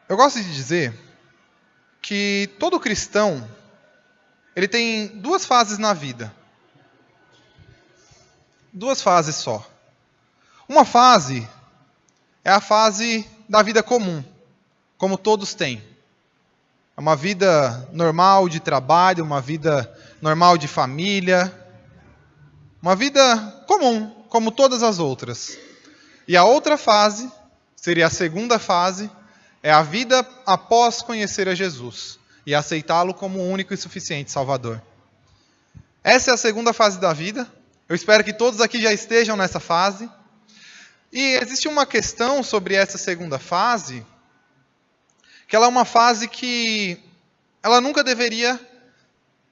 Eu gosto de dizer que todo cristão, ele tem duas fases na vida. Duas fases só. Uma fase é a fase da vida comum, como todos têm. É uma vida normal de trabalho, uma vida normal de família, uma vida comum, como todas as outras. E a outra fase, seria a segunda fase, é a vida após conhecer a Jesus e aceitá-lo como o único e suficiente Salvador. Essa é a segunda fase da vida. Eu espero que todos aqui já estejam nessa fase. E existe uma questão sobre essa segunda fase, que ela é uma fase que ela nunca deveria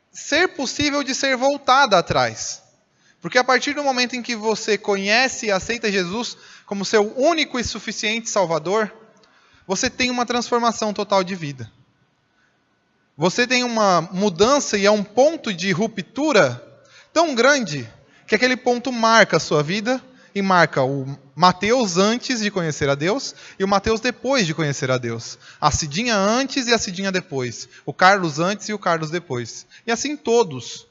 ser possível de ser voltada atrás. Porque a partir do momento em que você conhece e aceita Jesus como seu único e suficiente Salvador, você tem uma transformação total de vida. Você tem uma mudança e é um ponto de ruptura tão grande que aquele ponto marca a sua vida e marca o Mateus antes de conhecer a Deus e o Mateus depois de conhecer a Deus. A Cidinha antes e a Cidinha depois. O Carlos antes e o Carlos depois. E assim todos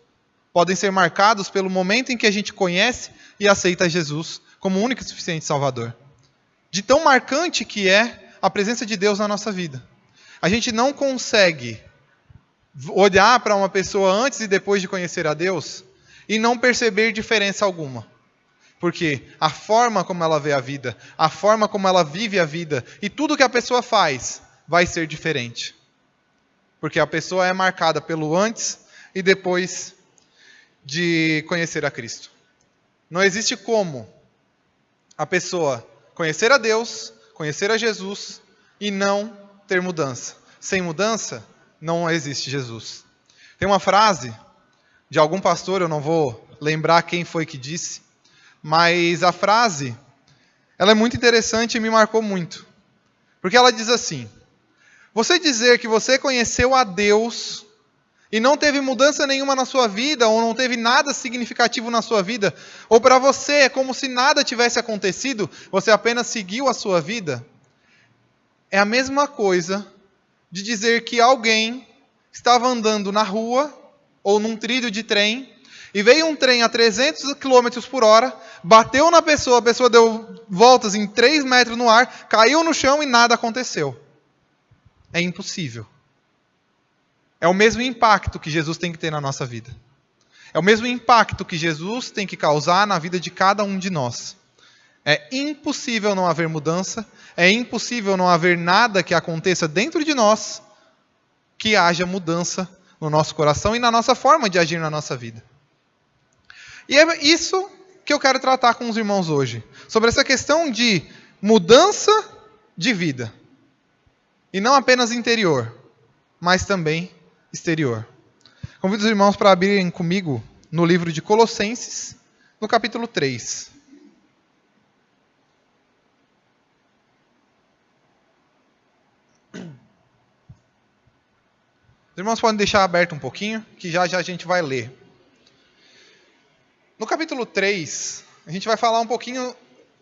podem ser marcados pelo momento em que a gente conhece e aceita Jesus como o único e suficiente Salvador. De tão marcante que é a presença de Deus na nossa vida. A gente não consegue olhar para uma pessoa antes e depois de conhecer a Deus e não perceber diferença alguma. Porque a forma como ela vê a vida, a forma como ela vive a vida e tudo que a pessoa faz vai ser diferente. Porque a pessoa é marcada pelo antes e depois de conhecer a Cristo. Não existe como a pessoa conhecer a Deus, conhecer a Jesus e não ter mudança. Sem mudança, não existe Jesus. Tem uma frase de algum pastor, eu não vou lembrar quem foi que disse, mas a frase, ela é muito interessante e me marcou muito. Porque ela diz assim: você dizer que você conheceu a Deus e não teve mudança nenhuma na sua vida, ou não teve nada significativo na sua vida, ou para você é como se nada tivesse acontecido, você apenas seguiu a sua vida, é a mesma coisa de dizer que alguém estava andando na rua, ou num trilho de trem, e veio um trem a 300 km por hora, bateu na pessoa, a pessoa deu voltas em 3 metros no ar, caiu no chão e nada aconteceu. É impossível. É o mesmo impacto que Jesus tem que ter na nossa vida. É o mesmo impacto que Jesus tem que causar na vida de cada um de nós. É impossível não haver mudança, é impossível não haver nada que aconteça dentro de nós que haja mudança no nosso coração e na nossa forma de agir na nossa vida. E é isso que eu quero tratar com os irmãos hoje. Sobre essa questão de mudança de vida. E não apenas interior, mas também exterior. Convido os irmãos para abrirem comigo no livro de Colossenses, no capítulo 3. Os irmãos podem deixar aberto um pouquinho, que já a gente vai ler. No capítulo 3, a gente vai falar um pouquinho,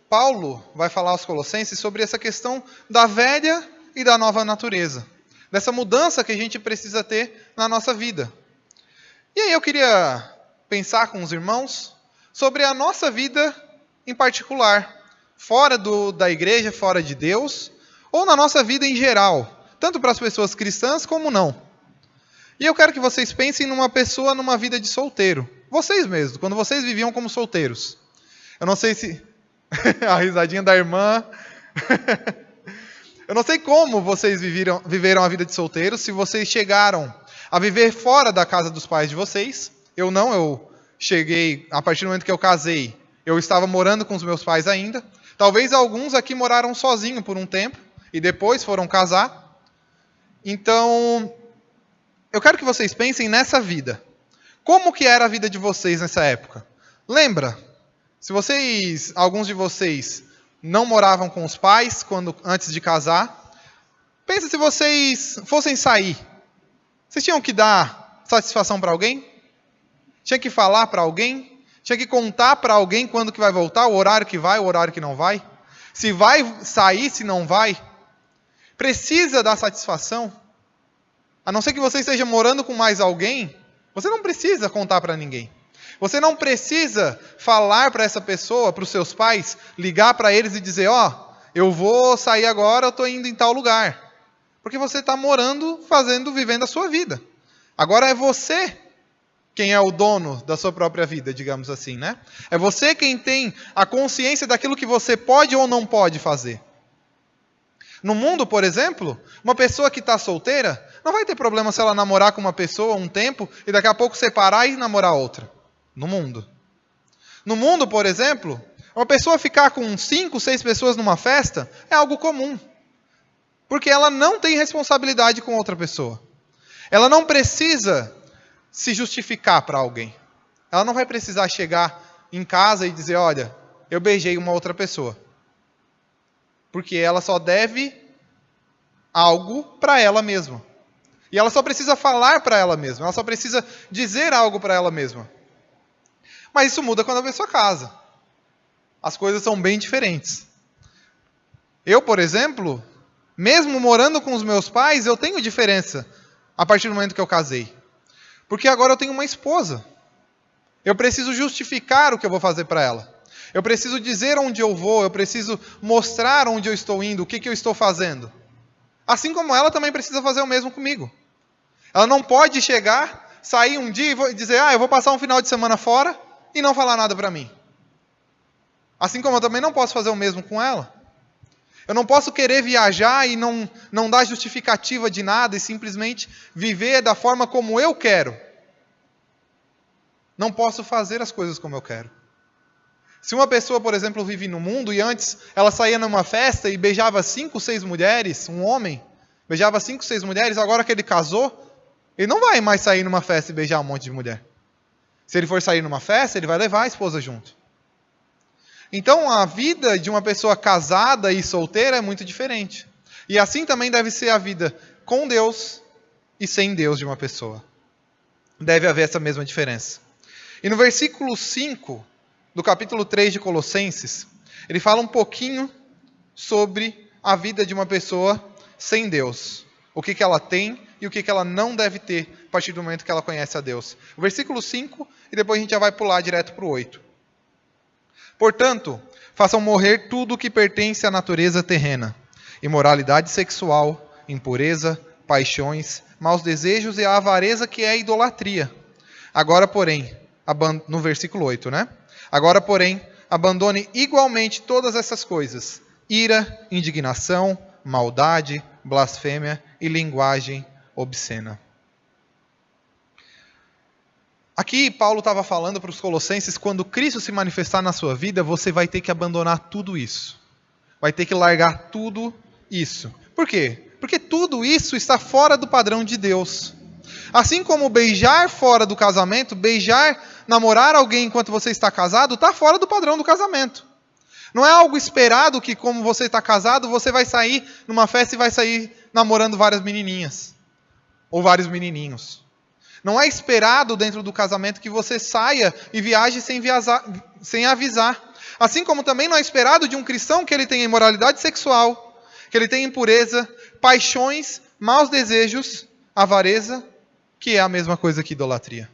Paulo vai falar aos Colossenses sobre essa questão da velha e da nova natureza. Dessa mudança que a gente precisa ter na nossa vida. E aí eu queria pensar com os irmãos sobre a nossa vida em particular. Fora da igreja, fora de Deus, ou na nossa vida em geral. Tanto para as pessoas cristãs como não. E eu quero que vocês pensem numa pessoa numa vida de solteiro. Vocês mesmos, quando vocês viviam como solteiros. Eu não sei se... a risadinha da irmã... Eu não sei como vocês viveram a vida de solteiros, se vocês chegaram a viver fora da casa dos pais de vocês. Eu não, eu cheguei, a partir do momento que eu casei, eu estava morando com os meus pais ainda. Talvez alguns aqui moraram sozinhos por um tempo, e depois foram casar. Então, eu quero que vocês pensem nessa vida. Como que era a vida de vocês nessa época? Lembra? Se alguns de vocês não moravam com os pais antes de casar, pensa se vocês fossem sair. Vocês tinham que dar satisfação para alguém? Tinha que falar para alguém? Tinha que contar para alguém quando que vai voltar, o horário que vai, o horário que não vai? Se vai sair, se não vai? precisa dar satisfação. A não ser que você esteja morando com mais alguém, você não precisa contar para ninguém. Você não precisa falar para essa pessoa, para os seus pais, ligar para eles e dizer, eu vou sair agora, eu estou indo em tal lugar. Porque você está morando, vivendo a sua vida. Agora é você quem é o dono da sua própria vida, digamos assim, né? É você quem tem a consciência daquilo que você pode ou não pode fazer. No mundo, por exemplo, uma pessoa que está solteira, não vai ter problema se ela namorar com uma pessoa um tempo e daqui a pouco separar e namorar outra. No mundo. No mundo, por exemplo, uma pessoa ficar com 5, 6 pessoas numa festa é algo comum. Porque ela não tem responsabilidade com outra pessoa. Ela não precisa se justificar para alguém. Ela não vai precisar chegar em casa e dizer, olha, eu beijei uma outra pessoa. Porque ela só deve algo para ela mesma. E ela só precisa falar para ela mesma. Ela só precisa dizer algo para ela mesma. Mas isso muda quando a pessoa casa. As coisas são bem diferentes. Eu, por exemplo, mesmo morando com os meus pais, eu tenho diferença a partir do momento que eu casei. Porque agora eu tenho uma esposa. Eu preciso justificar o que eu vou fazer para ela. Eu preciso dizer onde eu vou, eu preciso mostrar onde eu estou indo, o que eu estou fazendo. Assim como ela também precisa fazer o mesmo comigo. Ela não pode chegar, sair um dia e dizer, eu vou passar um final de semana fora e não falar nada para mim. Assim como eu também não posso fazer o mesmo com ela. Eu não posso querer viajar e não dar justificativa de nada e simplesmente viver da forma como eu quero. Não posso fazer as coisas como eu quero. Se uma pessoa, por exemplo, vive no mundo e antes ela saía numa festa e beijava 5, 6 mulheres, um homem, beijava 5, 6 mulheres, agora que ele casou, ele não vai mais sair numa festa e beijar um monte de mulher. Se ele for sair numa festa, ele vai levar a esposa junto. Então, a vida de uma pessoa casada e solteira é muito diferente. E assim também deve ser a vida com Deus e sem Deus de uma pessoa. Deve haver essa mesma diferença. E no versículo 5 do capítulo 3 de Colossenses, ele fala um pouquinho sobre a vida de uma pessoa sem Deus. O que ela tem e o que ela não deve ter a partir do momento que ela conhece a Deus. O versículo 5 e depois a gente já vai pular direto para o 8. Portanto, façam morrer tudo o que pertence à natureza terrena: imoralidade sexual, impureza, paixões, maus desejos e a avareza, que é a idolatria. Agora, porém, no versículo 8, né? Agora, porém, abandone igualmente todas essas coisas: ira, indignação, maldade, blasfêmia e linguagem obscena. Aqui Paulo estava falando para os colossenses, quando Cristo se manifestar na sua vida, você vai ter que abandonar tudo isso. Vai ter que largar tudo isso. Por quê? Porque tudo isso está fora do padrão de Deus. Assim como beijar fora do casamento, namorar alguém enquanto você está casado, está fora do padrão do casamento. Não é algo esperado que, como você está casado, você vai sair numa festa e vai sair namorando várias menininhas. Ou vários menininhos. Não é esperado dentro do casamento que você saia e viaje sem avisar. Assim como também não é esperado de um cristão que ele tenha imoralidade sexual, que ele tenha impureza, paixões, maus desejos, avareza, que é a mesma coisa que idolatria.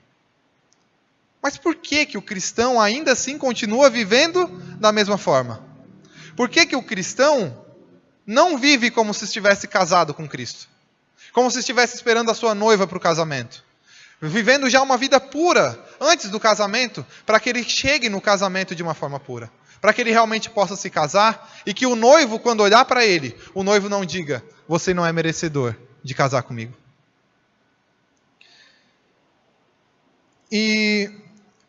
Mas por que o cristão ainda assim continua vivendo da mesma forma? Por que o cristão não vive como se estivesse casado com Cristo? Como se estivesse esperando a sua noiva para o casamento? Vivendo já uma vida pura antes do casamento, para que ele chegue no casamento de uma forma pura. Para que ele realmente possa se casar e que o noivo, quando olhar para ele, o noivo não diga: você não é merecedor de casar comigo. E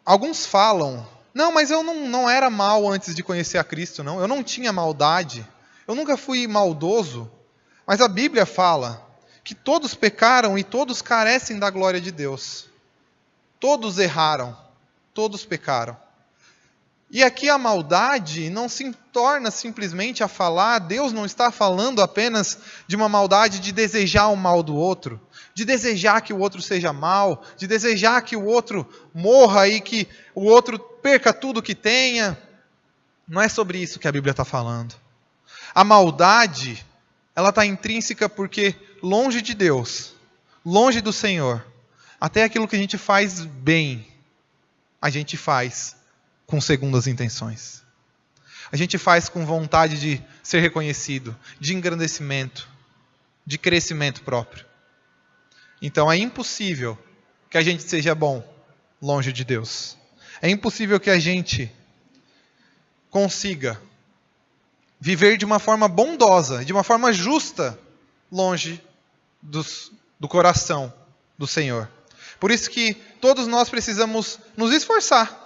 alguns falam: não, mas eu não era mal antes de conhecer a Cristo, não. Eu não tinha maldade. Eu nunca fui maldoso. Mas a Bíblia fala que todos pecaram e todos carecem da glória de Deus. Todos erraram, todos pecaram. E aqui a maldade não se torna simplesmente a falar, Deus não está falando apenas de uma maldade de desejar o mal do outro, de desejar que o outro seja mal, de desejar que o outro morra e que o outro perca tudo que tenha. Não é sobre isso que a Bíblia está falando. A maldade ela está intrínseca porque longe de Deus, longe do Senhor, até aquilo que a gente faz bem, a gente faz com segundas intenções. A gente faz com vontade de ser reconhecido, de engrandecimento, de crescimento próprio. Então é impossível que a gente seja bom longe de Deus. É impossível que a gente consiga viver de uma forma bondosa, de uma forma justa, longe do coração do Senhor. Por isso que todos nós precisamos nos esforçar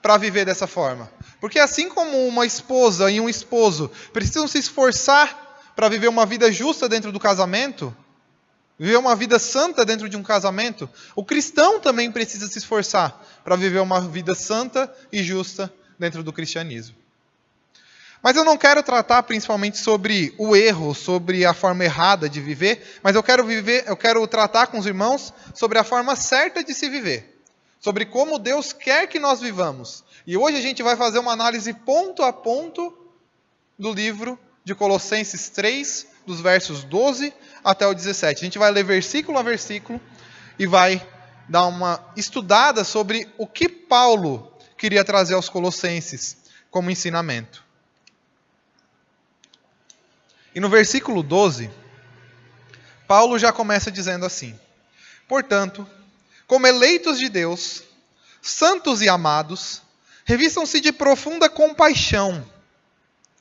para viver dessa forma. Porque assim como uma esposa e um esposo precisam se esforçar para viver uma vida justa dentro do casamento, viver uma vida santa dentro de um casamento, o cristão também precisa se esforçar para viver uma vida santa e justa dentro do cristianismo. Mas eu não quero tratar principalmente sobre o erro, sobre a forma errada de viver, mas eu quero tratar com os irmãos sobre a forma certa de se viver, sobre como Deus quer que nós vivamos. E hoje a gente vai fazer uma análise ponto a ponto do livro de Colossenses 3, dos versos 12 até o 17. A gente vai ler versículo a versículo e vai dar uma estudada sobre o que Paulo queria trazer aos Colossenses como ensinamento. E no versículo 12, Paulo já começa dizendo assim: portanto, como eleitos de Deus, santos e amados, revistam-se de profunda compaixão,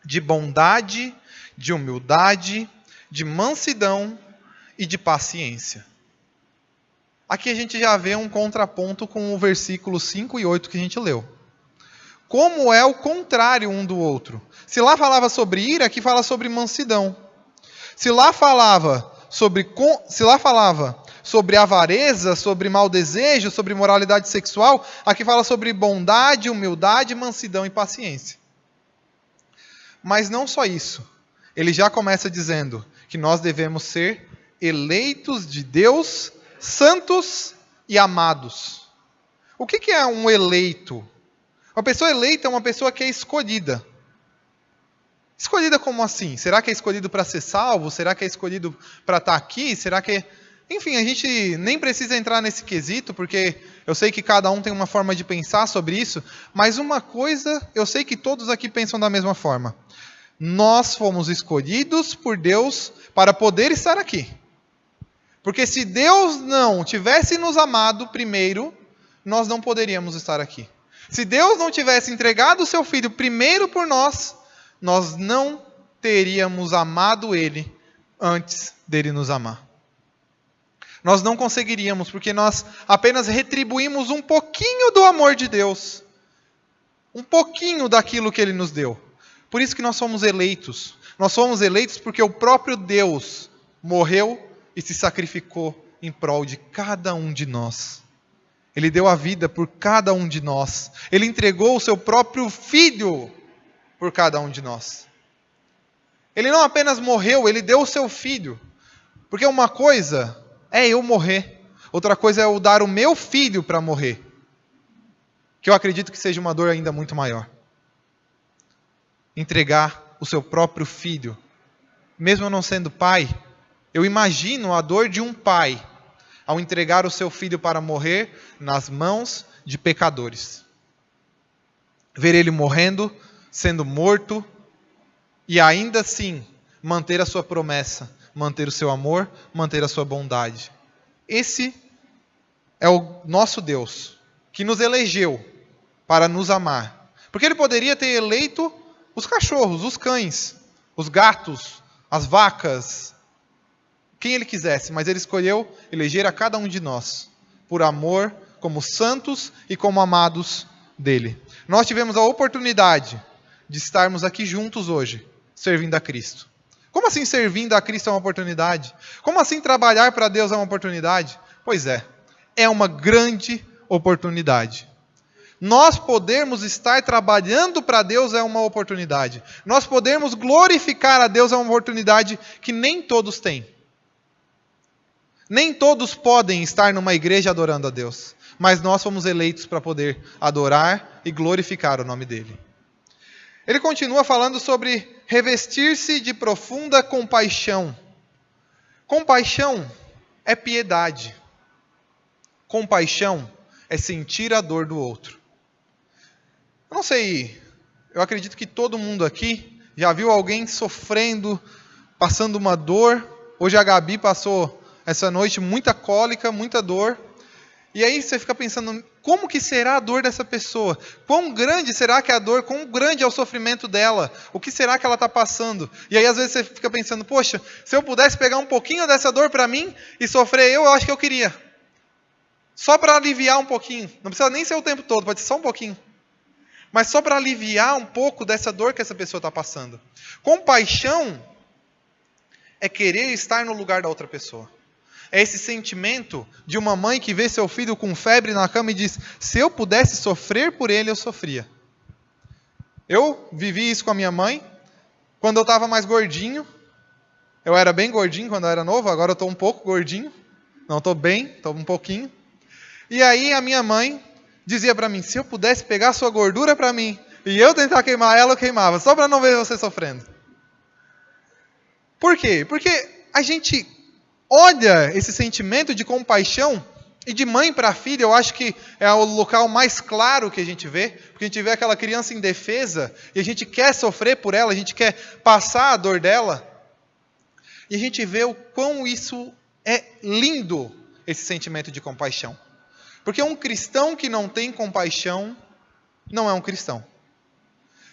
de bondade, de humildade, de mansidão e de paciência. Aqui a gente já vê um contraponto com o versículo 5 e 8 que a gente leu. Como é o contrário um do outro. Se lá falava sobre ira, aqui fala sobre mansidão. Se lá falava sobre avareza, sobre mau desejo, sobre moralidade sexual, aqui fala sobre bondade, humildade, mansidão e paciência. Mas não só isso. Ele já começa dizendo que nós devemos ser eleitos de Deus, santos e amados. O que é um eleito? Uma pessoa eleita é uma pessoa que é escolhida. Escolhida como assim? Será que é escolhido para ser salvo? Será que é escolhido para estar aqui? Será que... Enfim, a gente nem precisa entrar nesse quesito, porque eu sei que cada um tem uma forma de pensar sobre isso, mas uma coisa, eu sei que todos aqui pensam da mesma forma. Nós fomos escolhidos por Deus para poder estar aqui. Porque se Deus não tivesse nos amado primeiro, nós não poderíamos estar aqui. Se Deus não tivesse entregado o seu Filho primeiro por nós, nós não teríamos amado Ele antes dele nos amar. Nós não conseguiríamos, porque nós apenas retribuímos um pouquinho do amor de Deus. Um pouquinho daquilo que Ele nos deu. Por isso que nós somos eleitos. Nós somos eleitos porque o próprio Deus morreu e se sacrificou em prol de cada um de nós. Ele deu a vida por cada um de nós. Ele entregou o seu próprio Filho por cada um de nós. Ele não apenas morreu, ele deu o seu Filho. Porque uma coisa é eu morrer, outra coisa é eu dar o meu filho para morrer. Que eu acredito que seja uma dor ainda muito maior. Entregar o seu próprio filho. Mesmo eu não sendo pai, eu imagino a dor de um pai ao entregar o seu filho para morrer nas mãos de pecadores. Ver ele morrendo, sendo morto, e ainda assim manter a sua promessa, manter o seu amor, manter a sua bondade. Esse é o nosso Deus, que nos elegeu para nos amar. Porque Ele poderia ter eleito os cachorros, os cães, os gatos, as vacas, quem Ele quisesse, mas Ele escolheu eleger a cada um de nós, por amor, como santos e como amados dEle. Nós tivemos a oportunidade de estarmos aqui juntos hoje, servindo a Cristo. Como assim servindo a Cristo é uma oportunidade? Como assim trabalhar para Deus é uma oportunidade? Pois é uma grande oportunidade. Nós podermos estar trabalhando para Deus é uma oportunidade. Nós podermos glorificar a Deus é uma oportunidade que nem todos têm. Nem todos podem estar numa igreja adorando a Deus, mas nós fomos eleitos para poder adorar e glorificar o nome dEle. Ele continua falando sobre revestir-se de profunda compaixão. Compaixão é piedade. Compaixão é sentir a dor do outro. Eu não sei, eu acredito que todo mundo aqui já viu alguém sofrendo, passando uma dor. Hoje a Gabi passou essa noite muita cólica, muita dor. E aí você fica pensando, como que será a dor dessa pessoa? Quão grande será que é a dor? Quão grande é o sofrimento dela? O que será que ela está passando? E aí às vezes você fica pensando, poxa, se eu pudesse pegar um pouquinho dessa dor para mim e sofrer eu acho que eu queria. Só para aliviar um pouquinho. Não precisa nem ser o tempo todo, pode ser só um pouquinho. Mas só para aliviar um pouco dessa dor que essa pessoa está passando. Compaixão é querer estar no lugar da outra pessoa. É esse sentimento de uma mãe que vê seu filho com febre na cama e diz, se eu pudesse sofrer por ele, eu sofria. Eu vivi isso com a minha mãe, quando eu estava mais gordinho. Eu era bem gordinho quando eu era novo, agora eu estou um pouco gordinho. Não estou bem, estou um pouquinho. E aí a minha mãe dizia para mim, se eu pudesse pegar sua gordura para mim, e eu tentar queimar ela, eu queimava, só para não ver você sofrendo. Por quê? Porque a gente olha esse sentimento de compaixão, e de mãe para filha, eu acho que é o local mais claro que a gente vê, porque a gente vê aquela criança indefesa, e a gente quer sofrer por ela, a gente quer passar a dor dela, e a gente vê o quão isso é lindo, esse sentimento de compaixão. Porque um cristão que não tem compaixão, não é um cristão.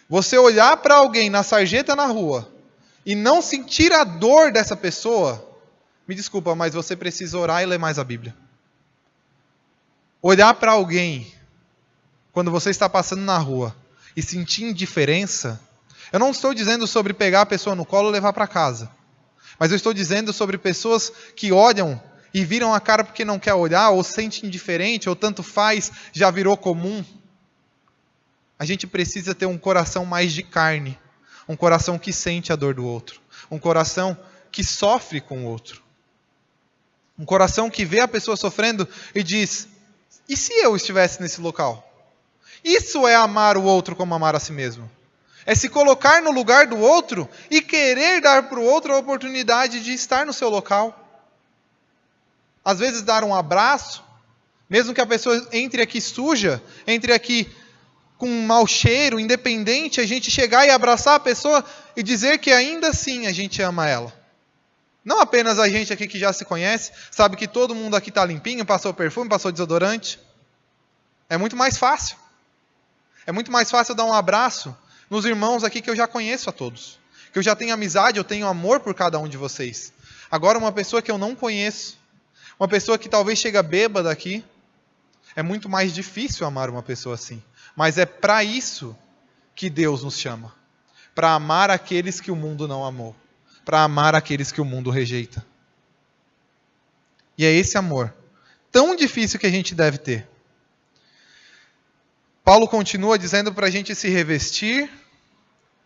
Você olhar para alguém na sarjeta na rua, e não sentir a dor dessa pessoa, me desculpa, mas você precisa orar e ler mais a Bíblia. Olhar para alguém, quando você está passando na rua, e sentir indiferença, eu não estou dizendo sobre pegar a pessoa no colo e levar para casa. Mas eu estou dizendo sobre pessoas que olham e viram a cara porque não quer olhar, ou sente indiferente, ou tanto faz, já virou comum. A gente precisa ter um coração mais de carne, um coração que sente a dor do outro, um coração que sofre com o outro. Um coração que vê a pessoa sofrendo e diz, e se eu estivesse nesse local? Isso é amar o outro como amar a si mesmo. É se colocar no lugar do outro e querer dar para o outro a oportunidade de estar no seu local. Às vezes dar um abraço, mesmo que a pessoa entre aqui suja, entre aqui com um mau cheiro, independente, a gente chegar e abraçar a pessoa e dizer que ainda assim a gente ama ela. Não apenas a gente aqui que já se conhece, sabe que todo mundo aqui está limpinho, passou perfume, passou desodorante. É muito mais fácil. É muito mais fácil dar um abraço nos irmãos aqui que eu já conheço a todos. Que eu já tenho amizade, eu tenho amor por cada um de vocês. Agora uma pessoa que eu não conheço, uma pessoa que talvez chega bêbada aqui, é muito mais difícil amar uma pessoa assim. Mas é para isso que Deus nos chama. Para amar aqueles que o mundo não amou. Para amar aqueles que o mundo rejeita. E é esse amor tão difícil que a gente deve ter. Paulo continua dizendo para a gente se revestir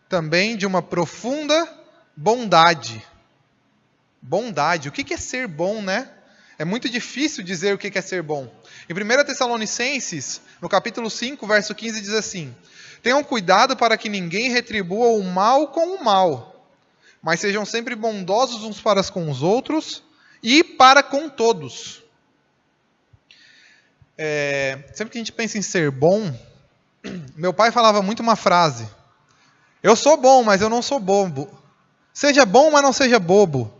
também de uma profunda bondade. Bondade. O que é ser bom, né? É muito difícil dizer o que é ser bom. Em 1 Tessalonicenses, no capítulo 5, verso 15, diz assim, tenham cuidado para que ninguém retribua o mal com o mal, mas sejam sempre bondosos uns para com os outros e para com todos. Sempre que a gente pensa em ser bom, meu pai falava muito uma frase, eu sou bom, mas eu não sou bobo. Seja bom, mas não seja bobo.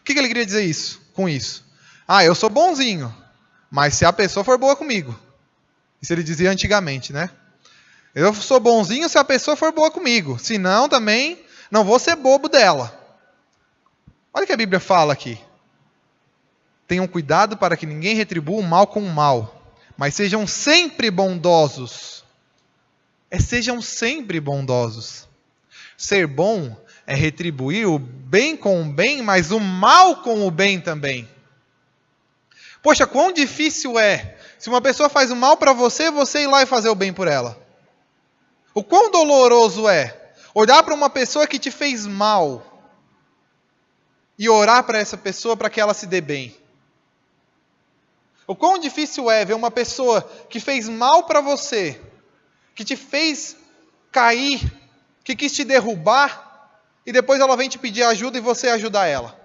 O que ele queria dizer com isso? Eu sou bonzinho, mas se a pessoa for boa comigo. Isso ele dizia antigamente, né? Eu sou bonzinho se a pessoa for boa comigo. Se não, também não vou ser bobo dela. Olha o que a Bíblia fala aqui. Tenham cuidado para que ninguém retribua o mal com o mal, mas sejam sempre bondosos. Sejam sempre bondosos. Ser bom é retribuir o bem com o bem, mas o mal com o bem também. Poxa, quão difícil é, se uma pessoa faz o mal para você, você ir lá e fazer o bem por ela. O quão doloroso é olhar para uma pessoa que te fez mal e orar para essa pessoa para que ela se dê bem. O quão difícil é ver uma pessoa que fez mal para você, que te fez cair, que quis te derrubar, e depois ela vem te pedir ajuda e você ajudar ela.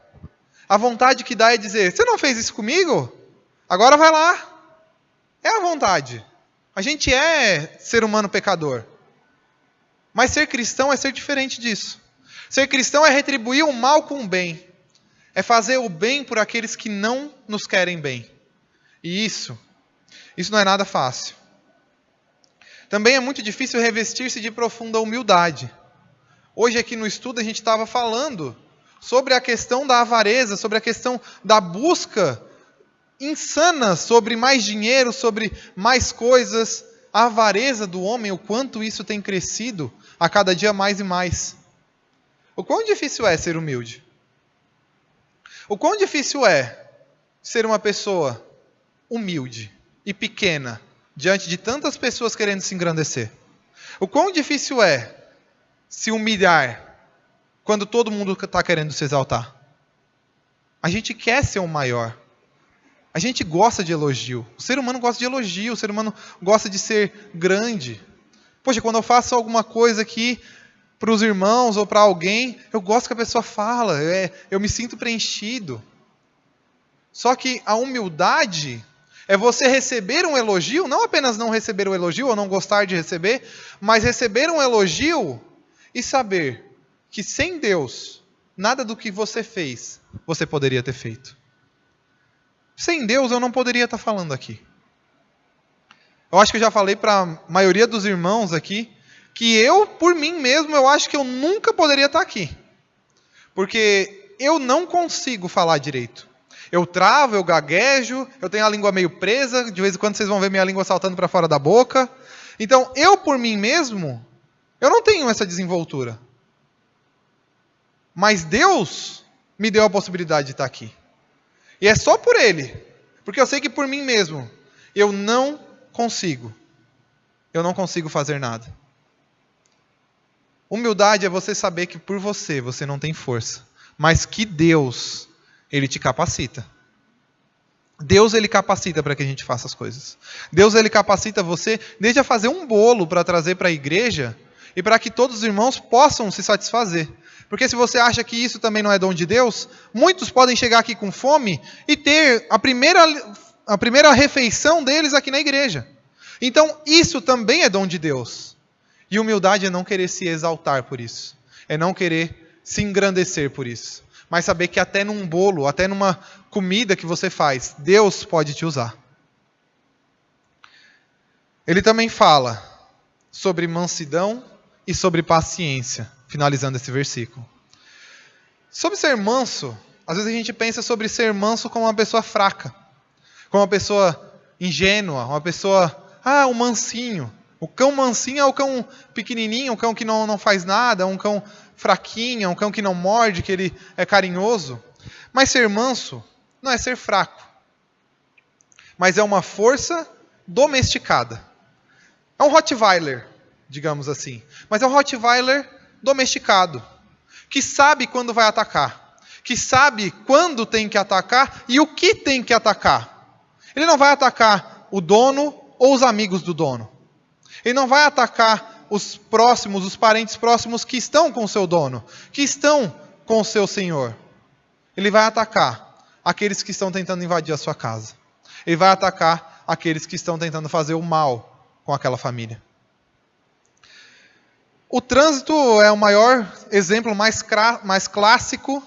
A vontade que dá é dizer, você não fez isso comigo? Agora vai lá. É a vontade. A gente é ser humano pecador. Mas ser cristão é ser diferente disso. Ser cristão é retribuir o mal com o bem. É fazer o bem por aqueles que não nos querem bem. E isso não é nada fácil. Também é muito difícil revestir-se de profunda humildade. Hoje aqui no estudo a gente estava falando sobre a questão da avareza, sobre a questão da busca insana sobre mais dinheiro, sobre mais coisas. A avareza do homem, o quanto isso tem crescido a cada dia mais e mais. O quão difícil é ser humilde? O quão difícil é ser uma pessoa humilde e pequena diante de tantas pessoas querendo se engrandecer? O quão difícil é se humilhar quando todo mundo está querendo se exaltar? A gente quer ser o maior. A gente gosta de elogio. O ser humano gosta de elogio. O ser humano gosta de ser grande. Poxa, quando eu faço alguma coisa aqui para os irmãos ou para alguém, eu gosto que a pessoa fala. Eu me sinto preenchido. Só que a humildade é você receber um elogio, não apenas não receber o elogio ou não gostar de receber, mas receber um elogio e saber que sem Deus, nada do que você fez, você poderia ter feito. Sem Deus eu não poderia estar falando aqui. Eu acho que eu já falei para a maioria dos irmãos aqui, que eu, por mim mesmo, eu acho que eu nunca poderia estar aqui. Porque eu não consigo falar direito. Eu travo, eu gaguejo, eu tenho a língua meio presa, de vez em quando vocês vão ver minha língua saltando para fora da boca. Então, eu por mim mesmo, eu não tenho essa desenvoltura. Mas Deus me deu a possibilidade de estar aqui. E é só por Ele. Porque eu sei que por mim mesmo, eu não consigo. Eu não consigo fazer nada. Humildade é você saber que por você não tem força. Mas que Deus, Ele te capacita. Deus, Ele capacita para que a gente faça as coisas. Deus, Ele capacita você desde a fazer um bolo para trazer para a igreja e para que todos os irmãos possam se satisfazer. Porque se você acha que isso também não é dom de Deus, muitos podem chegar aqui com fome e ter a primeira refeição deles aqui na igreja. Então, isso também é dom de Deus. E humildade é não querer se exaltar por isso. É não querer se engrandecer por isso. Mas saber que até num bolo, até numa comida que você faz, Deus pode te usar. Ele também fala sobre mansidão e sobre paciência, finalizando esse versículo. Sobre ser manso, às vezes a gente pensa sobre ser manso como uma pessoa fraca, como uma pessoa ingênua, uma pessoa, um mansinho. O cão mansinho é o cão pequenininho, o cão que não faz nada, um cão fraquinho, um cão que não morde, que ele é carinhoso. Mas ser manso não é ser fraco, mas é uma força domesticada. É um Rottweiler, digamos assim, mas é um Rottweiler domesticado, que sabe quando vai atacar, que sabe quando tem que atacar e o que tem que atacar. Ele não vai atacar o dono ou os amigos do dono. Ele não vai atacar os próximos, os parentes próximos que estão com o seu dono, que estão com o seu senhor. Ele vai atacar aqueles que estão tentando invadir a sua casa. Ele vai atacar aqueles que estão tentando fazer o mal com aquela família. O trânsito é o maior exemplo mais clássico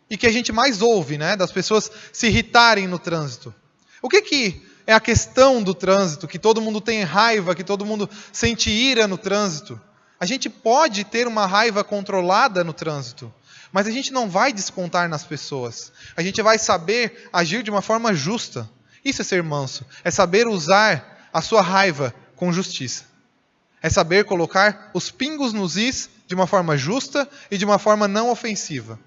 e que a gente mais ouve, né? Das pessoas se irritarem no trânsito. O que é a questão do trânsito, que todo mundo tem raiva, que todo mundo sente ira no trânsito? A gente pode ter uma raiva controlada no trânsito, mas a gente não vai descontar nas pessoas. A gente vai saber agir de uma forma justa. Isso é ser manso, é saber usar a sua raiva com justiça. É saber colocar os pingos nos is de uma forma justa e de uma forma não ofensiva.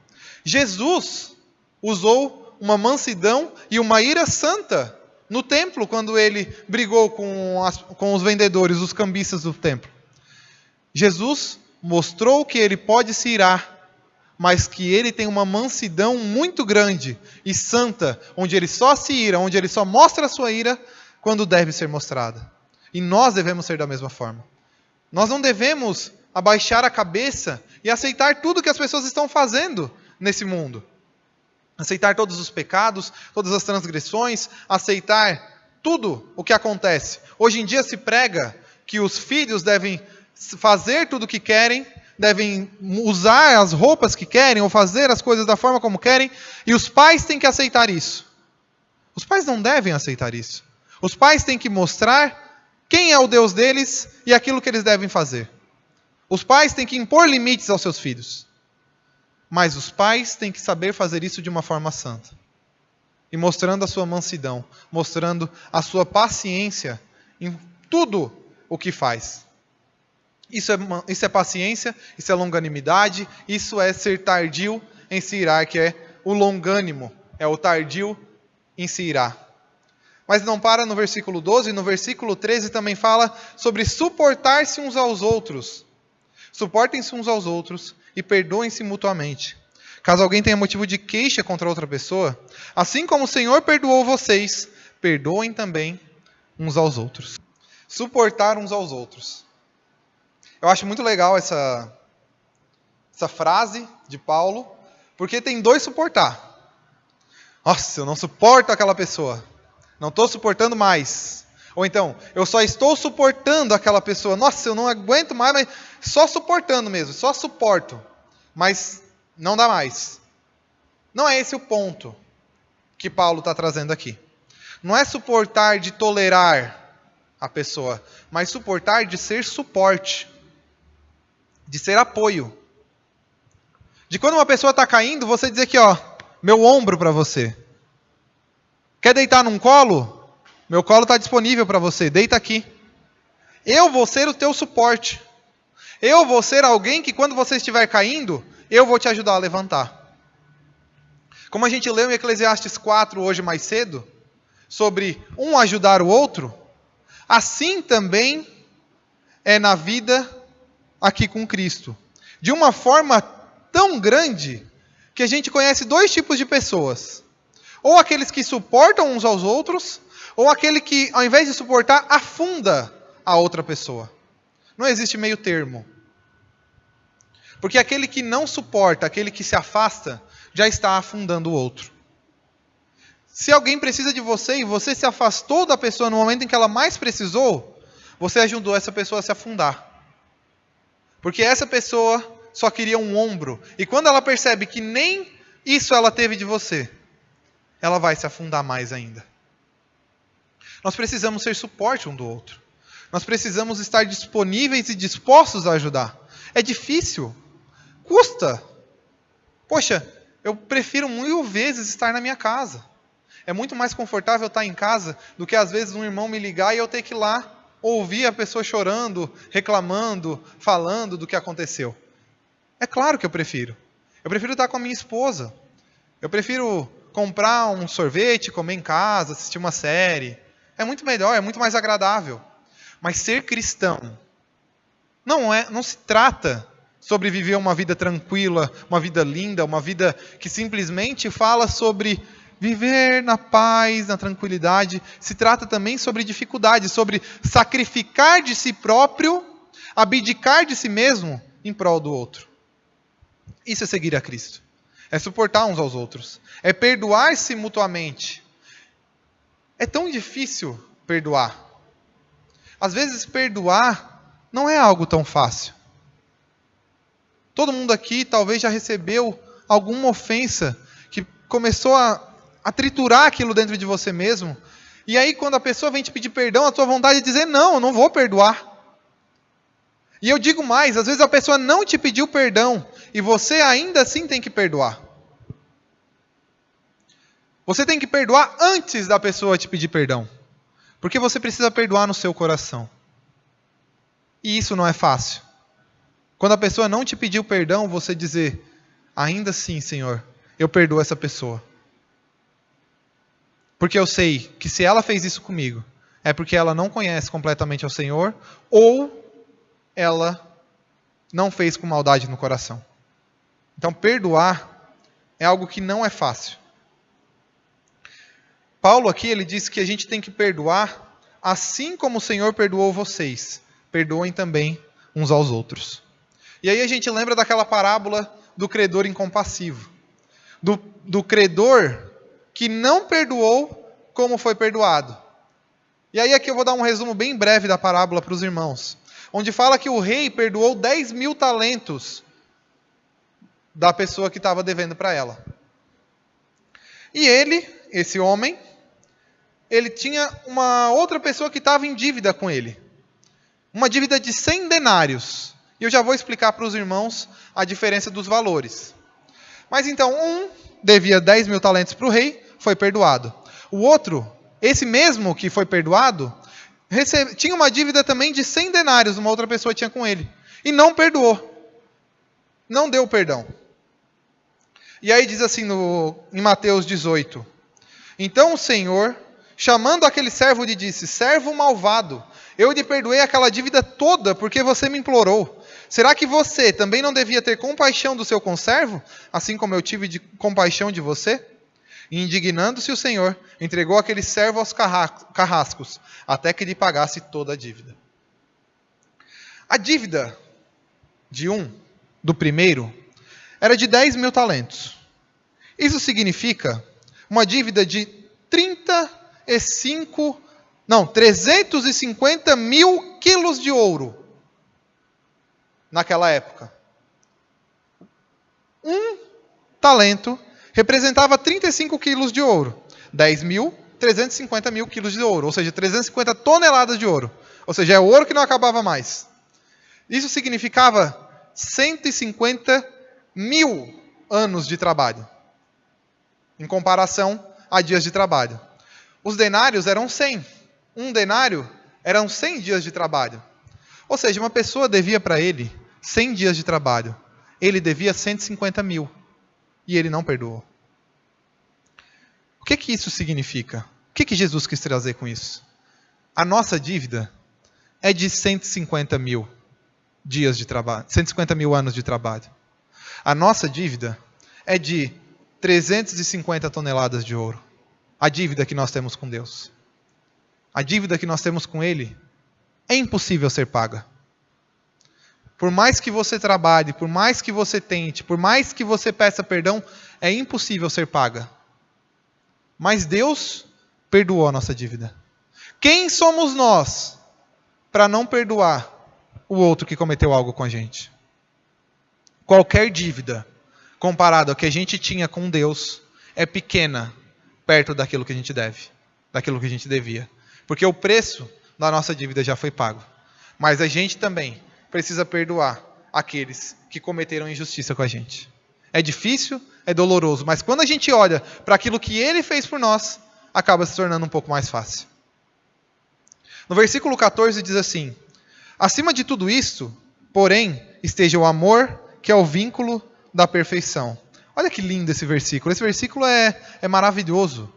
Jesus usou uma mansidão e uma ira santa no templo, quando ele brigou com os vendedores, os cambistas do templo. Jesus mostrou que ele pode se irar, mas que ele tem uma mansidão muito grande e santa, onde ele só se ira, onde ele só mostra a sua ira quando deve ser mostrada. E nós devemos ser da mesma forma. Nós não devemos abaixar a cabeça e aceitar tudo que as pessoas estão fazendo nesse mundo. Aceitar todos os pecados, todas as transgressões, aceitar tudo o que acontece. Hoje em dia se prega que os filhos devem fazer tudo o que querem, devem usar as roupas que querem, ou fazer as coisas da forma como querem, e os pais têm que aceitar isso. Os pais não devem aceitar isso. Os pais têm que mostrar quem é o Deus deles e aquilo que eles devem fazer. Os pais têm que impor limites aos seus filhos. Mas os pais têm que saber fazer isso de uma forma santa. E mostrando a sua mansidão, mostrando a sua paciência em tudo o que faz. Isso é paciência, isso é longanimidade, isso é ser tardio em se irar, que é o longânimo, é o tardio em se irar. Mas não para no versículo 12, no versículo 13 também fala sobre suportar-se uns aos outros. Suportem-se uns aos outros e perdoem-se mutuamente. Caso alguém tenha motivo de queixa contra outra pessoa, assim como o Senhor perdoou vocês, perdoem também uns aos outros. Suportar uns aos outros. Eu acho muito legal essa frase de Paulo, porque tem dois suportar. Nossa, eu não suporto aquela pessoa. Não estou suportando mais. Ou então, eu só estou suportando aquela pessoa. Nossa, eu não aguento mais, mas só suportando mesmo, só suporto. Mas não dá mais. Não é esse o ponto que Paulo está trazendo aqui. Não é suportar de tolerar a pessoa, mas suportar de ser suporte, de ser apoio. De quando uma pessoa está caindo, você dizer aqui, ó, meu ombro para você. Quer deitar num colo? Meu colo está disponível para você, deita aqui. Eu vou ser o teu suporte. Eu vou ser alguém que quando você estiver caindo, eu vou te ajudar a levantar. Como a gente leu em Eclesiastes 4 hoje mais cedo, sobre um ajudar o outro, assim também é na vida aqui com Cristo. De uma forma tão grande que a gente conhece dois tipos de pessoas. Ou aqueles que suportam uns aos outros, ou aquele que, ao invés de suportar, afunda a outra pessoa. Não existe meio termo. Porque aquele que não suporta, aquele que se afasta, já está afundando o outro. Se alguém precisa de você e você se afastou da pessoa no momento em que ela mais precisou, você ajudou essa pessoa a se afundar. Porque essa pessoa só queria um ombro. E quando ela percebe que nem isso ela teve de você, ela vai se afundar mais ainda. Nós precisamos ser suporte um do outro. Nós precisamos estar disponíveis e dispostos a ajudar. É difícil. Custa. Poxa, eu prefiro 1000 vezes estar na minha casa. É muito mais confortável estar em casa do que às vezes um irmão me ligar e eu ter que ir lá ouvir a pessoa chorando, reclamando, falando do que aconteceu. É claro que eu prefiro. Eu prefiro estar com a minha esposa. Eu prefiro comprar um sorvete, comer em casa, assistir uma série. É muito melhor, é muito mais agradável. Mas ser cristão não se trata sobre viver uma vida tranquila, uma vida linda, uma vida que simplesmente fala sobre viver na paz, na tranquilidade. Se trata também sobre dificuldade, sobre sacrificar de si próprio, abdicar de si mesmo em prol do outro. Isso é seguir a Cristo. É suportar uns aos outros. É perdoar-se mutuamente. É tão difícil perdoar. Às vezes perdoar não é algo tão fácil. Todo mundo aqui talvez já recebeu alguma ofensa que começou a triturar aquilo dentro de você mesmo. E aí quando a pessoa vem te pedir perdão, a tua vontade é dizer, não, eu não vou perdoar. E eu digo mais, às vezes a pessoa não te pediu perdão e você ainda assim tem que perdoar. Você tem que perdoar antes da pessoa te pedir perdão. Porque você precisa perdoar no seu coração. E isso não é fácil. Quando a pessoa não te pediu perdão, você dizer, ainda assim, Senhor, eu perdoo essa pessoa. Porque eu sei que se ela fez isso comigo, é porque ela não conhece completamente ao Senhor, ou ela não fez com maldade no coração. Então, perdoar é algo que não é fácil. Paulo aqui, ele diz que a gente tem que perdoar, assim como o Senhor perdoou vocês. Perdoem também uns aos outros. E aí a gente lembra daquela parábola do credor incompassivo. Do credor que não perdoou como foi perdoado. E aí aqui eu vou dar um resumo bem breve da parábola para os irmãos. Onde fala que o rei perdoou 10.000 talentos da pessoa que estava devendo para ela. E ele, esse homem, ele tinha uma outra pessoa que estava em dívida com ele. Uma dívida de 100 denários. E eu já vou explicar para os irmãos a diferença dos valores. Mas então, um devia 10.000 talentos para o rei, foi perdoado. O outro, esse mesmo que foi perdoado, tinha uma dívida também de 100 denários, uma outra pessoa tinha com ele. E não perdoou. Não deu perdão. E aí diz assim em Mateus 18. Então o Senhor, chamando aquele servo, lhe disse: servo malvado, eu lhe perdoei aquela dívida toda porque você me implorou. Será que você também não devia ter compaixão do seu conservo, assim como eu tive compaixão de você? E indignando-se o Senhor, entregou aquele servo aos carrascos, até que lhe pagasse toda a dívida. A dívida do primeiro, era de 10.000 talentos. Isso significa uma dívida de 350 mil quilos de ouro. Naquela época. Um talento representava 35 quilos de ouro. 10.000, 350 mil quilos de ouro. Ou seja, 350 toneladas de ouro. Ou seja, é ouro que não acabava mais. Isso significava 150 mil anos de trabalho. Em comparação a dias de trabalho. Os denários eram 100. Um denário eram 100 dias de trabalho. Ou seja, uma pessoa devia para ele 100 dias de trabalho. Ele devia 150 mil. E ele não perdoou. O que isso significa? O que Jesus quis trazer com isso? A nossa dívida é de 150 mil dias de trabalho. 150 mil anos de trabalho. A nossa dívida é de 350 toneladas de ouro. A dívida que nós temos com Deus. A dívida que nós temos com Ele é impossível ser paga. Por mais que você trabalhe, por mais que você tente, por mais que você peça perdão, é impossível ser paga. Mas Deus perdoou a nossa dívida. Quem somos nós para não perdoar o outro que cometeu algo com a gente? Qualquer dívida, comparado ao que a gente tinha com Deus, é pequena perto daquilo que a gente deve, daquilo que a gente devia. Porque o preço da nossa dívida já foi pago. Mas a gente também precisa perdoar aqueles que cometeram injustiça com a gente. É difícil, é doloroso, mas quando a gente olha para aquilo que Ele fez por nós, acaba se tornando um pouco mais fácil. No versículo 14 diz assim: acima de tudo isto, porém, esteja o amor, que é o vínculo da perfeição. Olha que lindo esse versículo. Esse versículo é maravilhoso.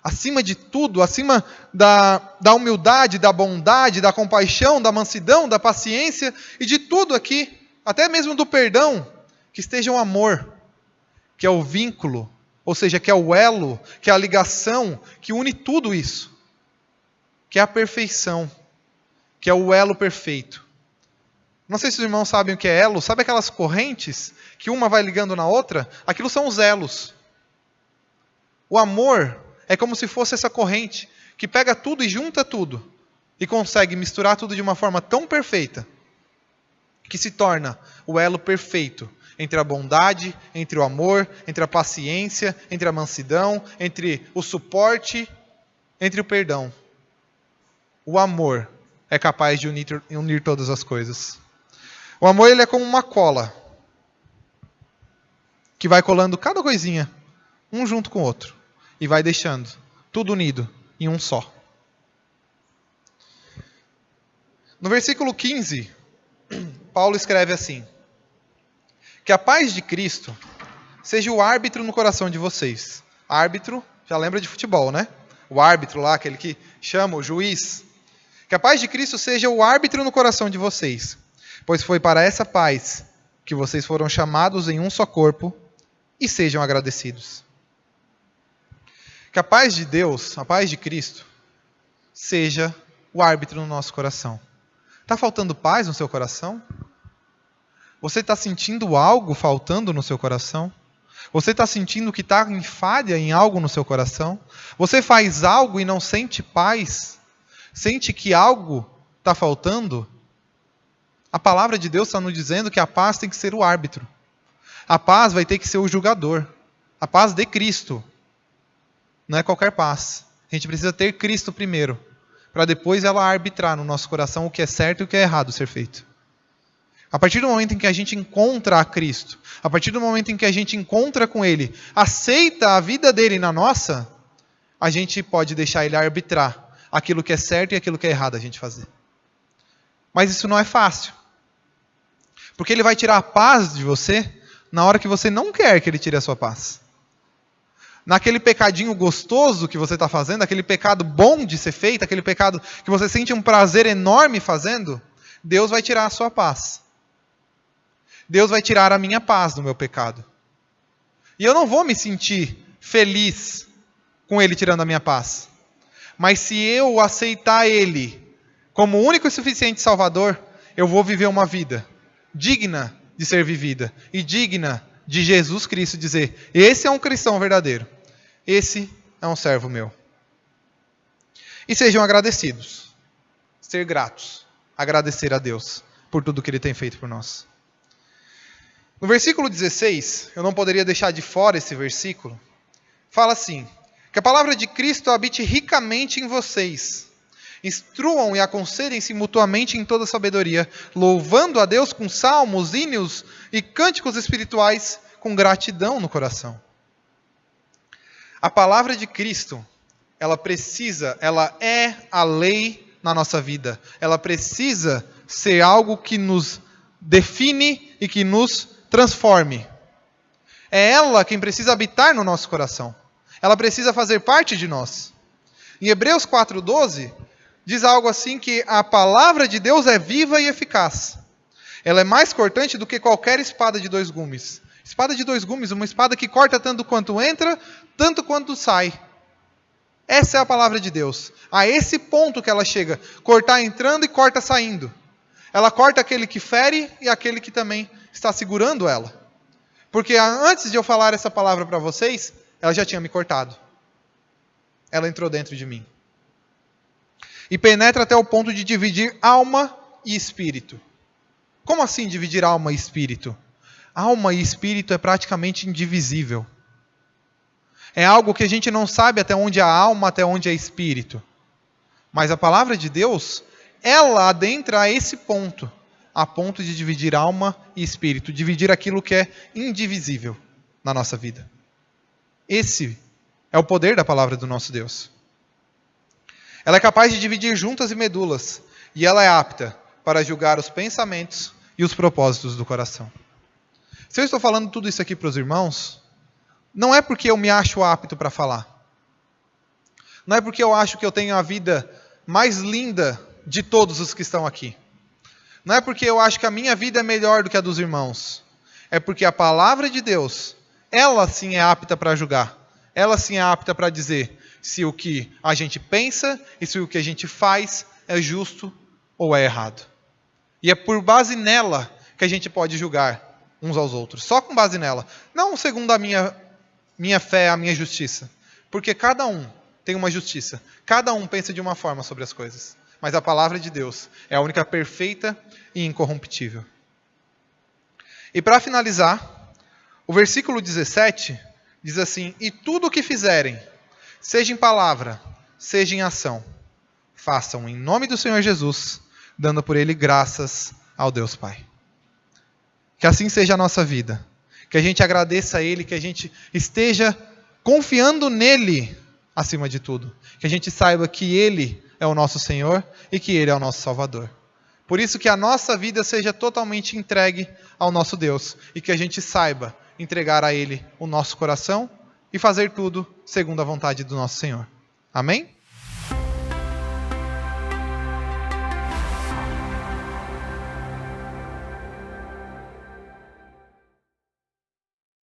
Acima de tudo, acima da humildade, da bondade, da compaixão, da mansidão, da paciência e de tudo aqui, até mesmo do perdão, que esteja o amor, que é o vínculo, ou seja, que é o elo, que é a ligação, que une tudo isso, que é a perfeição, que é o elo perfeito. Não sei se os irmãos sabem o que é elo, sabe aquelas correntes que uma vai ligando na outra? Aquilo são os elos. O amor é como se fosse essa corrente que pega tudo e junta tudo e consegue misturar tudo de uma forma tão perfeita que se torna o elo perfeito entre a bondade, entre o amor, entre a paciência, entre a mansidão, entre o suporte, entre o perdão. O amor é capaz de unir todas as coisas. O amor, ele é como uma cola que vai colando cada coisinha, um junto com o outro, e vai deixando tudo unido em um só. No versículo 15, Paulo escreve assim: que a paz de Cristo seja o árbitro no coração de vocês. Árbitro, já lembra de futebol, né? O árbitro lá, aquele que chama, o juiz. Que a paz de Cristo seja o árbitro no coração de vocês, pois foi para essa paz que vocês foram chamados em um só corpo, e sejam agradecidos. Que a paz de Deus, a paz de Cristo, seja o árbitro no nosso coração. Está faltando paz no seu coração? Você está sentindo algo faltando no seu coração? Você está sentindo que está em falha em algo no seu coração? Você faz algo e não sente paz? Sente que algo está faltando? A palavra de Deus está nos dizendo que a paz tem que ser o árbitro. A paz vai ter que ser o julgador. A paz de Cristo. Não é qualquer paz. A gente precisa ter Cristo primeiro, para depois ela arbitrar no nosso coração o que é certo e o que é errado ser feito. A partir do momento em que a gente encontra a Cristo, a partir do momento em que a gente encontra com Ele, aceita a vida dele na nossa, a gente pode deixar Ele arbitrar aquilo que é certo e aquilo que é errado a gente fazer. Mas isso não é fácil. Porque Ele vai tirar a paz de você na hora que você não quer que Ele tire a sua paz. Naquele pecadinho gostoso que você está fazendo, aquele pecado bom de ser feito, aquele pecado que você sente um prazer enorme fazendo, Deus vai tirar a sua paz. Deus vai tirar a minha paz do meu pecado. E eu não vou me sentir feliz com Ele tirando a minha paz. Mas se eu aceitar Ele como único e suficiente Salvador, eu vou viver uma vida digna de ser vivida e digna de Jesus Cristo dizer: esse é um cristão verdadeiro, esse é um servo meu. E sejam agradecidos, ser gratos, agradecer a Deus por tudo que Ele tem feito por nós. No versículo 16, eu não poderia deixar de fora esse versículo, fala assim: que a palavra de Cristo habite ricamente em vocês, instruam e aconselhem-se mutuamente em toda sabedoria, louvando a Deus com salmos, hinos e cânticos espirituais, com gratidão no coração. A palavra de Cristo, ela é a lei na nossa vida. Ela precisa ser algo que nos define e que nos transforme. É ela quem precisa habitar no nosso coração. Ela precisa fazer parte de nós. Em Hebreus 4:12, diz algo assim que a palavra de Deus é viva e eficaz. Ela é mais cortante do que qualquer espada de 2 gumes. Espada de 2 gumes, uma espada que corta tanto quanto entra, tanto quanto sai. Essa é a palavra de Deus. A esse ponto que ela chega, cortar entrando e corta saindo. Ela corta aquele que fere e aquele que também está segurando ela. Porque antes de eu falar essa palavra para vocês, ela já tinha me cortado. Ela entrou dentro de mim. E penetra até o ponto de dividir alma e espírito. Como assim dividir alma e espírito? Alma e espírito é praticamente indivisível. É algo que a gente não sabe até onde é alma, até onde é espírito. Mas a palavra de Deus, ela adentra a esse ponto. A ponto de dividir alma e espírito. Dividir aquilo que é indivisível na nossa vida. Esse é o poder da palavra do nosso Deus. Ela é capaz de dividir juntas e medulas. E ela é apta para julgar os pensamentos e os propósitos do coração. Se eu estou falando tudo isso aqui para os irmãos, não é porque eu me acho apto para falar. Não é porque eu acho que eu tenho a vida mais linda de todos os que estão aqui. Não é porque eu acho que a minha vida é melhor do que a dos irmãos. É porque a palavra de Deus, ela sim é apta para julgar. Ela sim é apta para dizer se o que a gente pensa e se o que a gente faz é justo ou é errado. E é por base nela que a gente pode julgar uns aos outros. Só com base nela. Não segundo a minha fé, a minha justiça. Porque cada um tem uma justiça. Cada um pensa de uma forma sobre as coisas. Mas a palavra de Deus é a única perfeita e incorruptível. E para finalizar, o versículo 17 diz assim: e tudo o que fizerem, seja em palavra, seja em ação, façam em nome do Senhor Jesus, dando por Ele graças ao Deus Pai. Que assim seja a nossa vida. Que a gente agradeça a Ele, que a gente esteja confiando nele acima de tudo. Que a gente saiba que Ele é o nosso Senhor e que Ele é o nosso Salvador. Por isso que a nossa vida seja totalmente entregue ao nosso Deus. E que a gente saiba entregar a Ele o nosso coração e fazer tudo segundo a vontade do nosso Senhor. Amém?